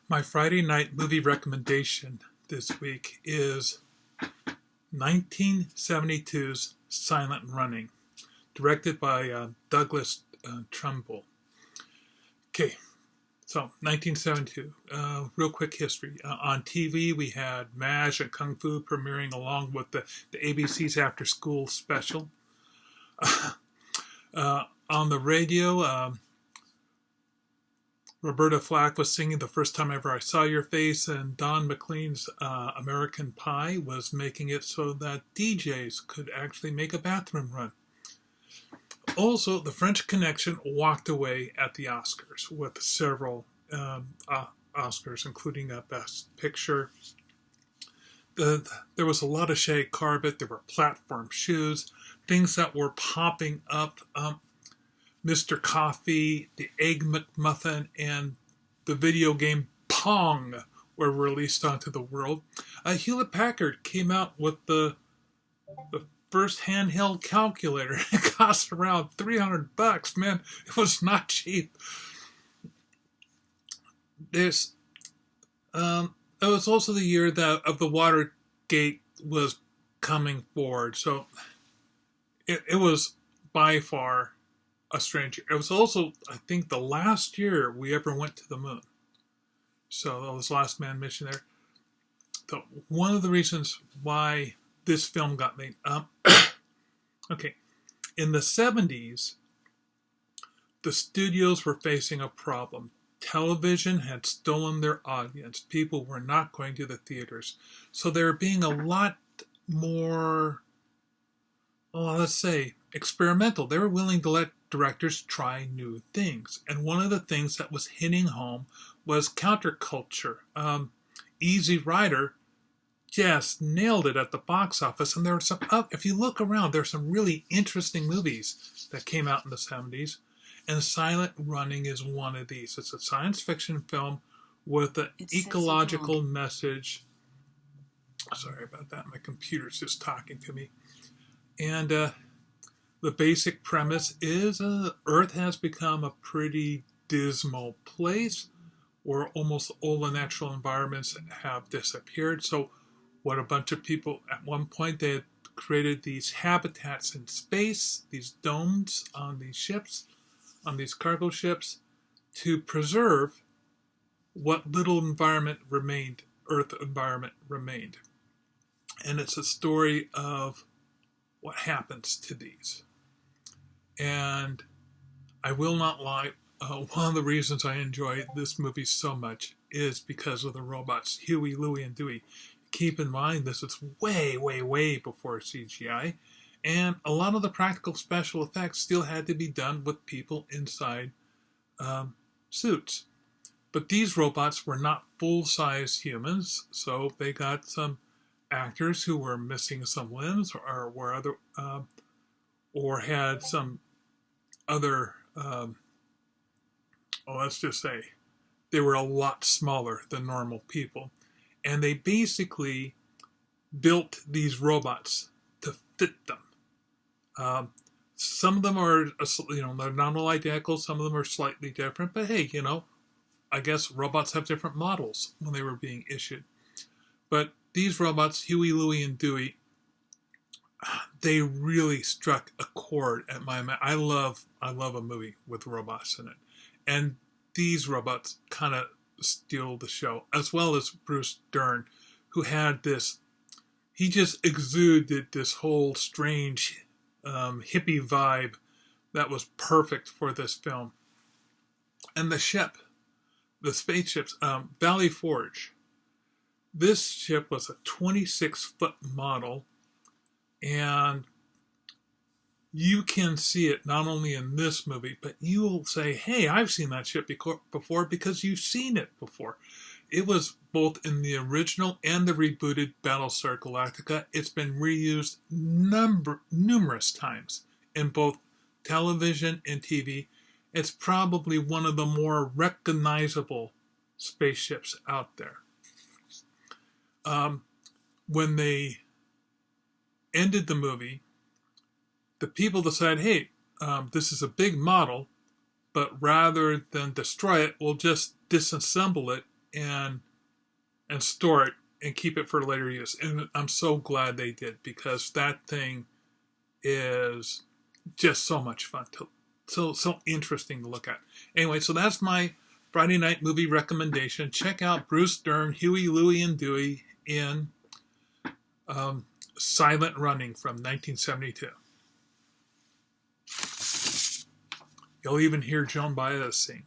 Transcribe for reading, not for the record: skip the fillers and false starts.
My Friday night movie recommendation this week is 1972's Silent Running, directed by Douglas Trumbull. Okay, so 1972. Real quick history. On TV, we had MASH and Kung Fu premiering along with the ABC's After School special. On the radio, Roberta Flack was singing The First Time Ever I Saw Your Face, and Don McLean's American Pie was making it so that DJs could actually make a bathroom run. Also, The French Connection walked away at the Oscars with several Oscars, including Best Picture. There was a lot of shag carpet. There were platform shoes, things that were popping up. Mr. Coffee, the Egg McMuffin, and the video game Pong were released onto the world. Hewlett Packard came out with the first handheld calculator. It cost around $300. Man, it was not cheap. It was also the year of the Watergate was coming forward, so it was by far a strange year. It was also, I think, the last year we ever went to the moon. So that was Last Man Mission there. So one of the reasons why this film got made. Okay, in the 70s, the studios were facing a problem. Television had stolen their audience. People were not going to the theaters. So they were being a lot more, well, let's say, experimental. They were willing to let directors try new things. And one of the things that was hitting home was counterculture. Easy Rider just nailed it at the box office. And there were some, if you look around, there's some really interesting movies that came out in the 70s. And Silent Running is one of these. It's a science fiction film with an ecological message. Sorry about that. My computer's just talking to me. And the basic premise is Earth has become a pretty dismal place where almost all the natural environments have disappeared. So what a bunch of people, at one point, they had created these habitats in space, these domes on these ships, on these cargo ships, to preserve what little environment remained, Earth environment remained. And it's a story of what happens to these. And I will not lie, one of the reasons I enjoy this movie so much is because of the robots, Huey, Louie, and Dewey. Keep in mind, this is way, way, way before CGI. And a lot of the practical special effects still had to be done with people inside suits. But these robots were not full-size humans, so they got some actors who were missing some limbs or were other, or had some other, let's just say, they were a lot smaller than normal people. And they basically built these robots to fit them. Some of them are, they're not all identical. Some of them are slightly different. But hey, I guess robots have different models when they were being issued. But these robots, Huey, Louie, and Dewey, they really struck a chord at my mind. I love a movie with robots in it. And these robots kind of steal the show, as well as Bruce Dern, who had this, he just exuded this whole strange hippie vibe that was perfect for this film. And the spaceships, Valley Forge. This ship was a 26-foot model, and you can see it not only in this movie, but you'll say, hey, I've seen that ship before because you've seen it before. It was both in the original and the rebooted Battlestar Galactica. It's been reused numerous times in both television and TV. It's probably one of the more recognizable spaceships out there. When they ended the movie, the people decided, hey, this is a big model, but rather than destroy it, we'll just disassemble it and store it and keep it for later use. And I'm so glad they did, because that thing is just so much fun to so interesting to look at. Anyway, so that's my Friday night movie recommendation. Check out Bruce Dern, Huey, Louie, and Dewey in Silent Running from 1972. You'll even hear Joan Baez sing.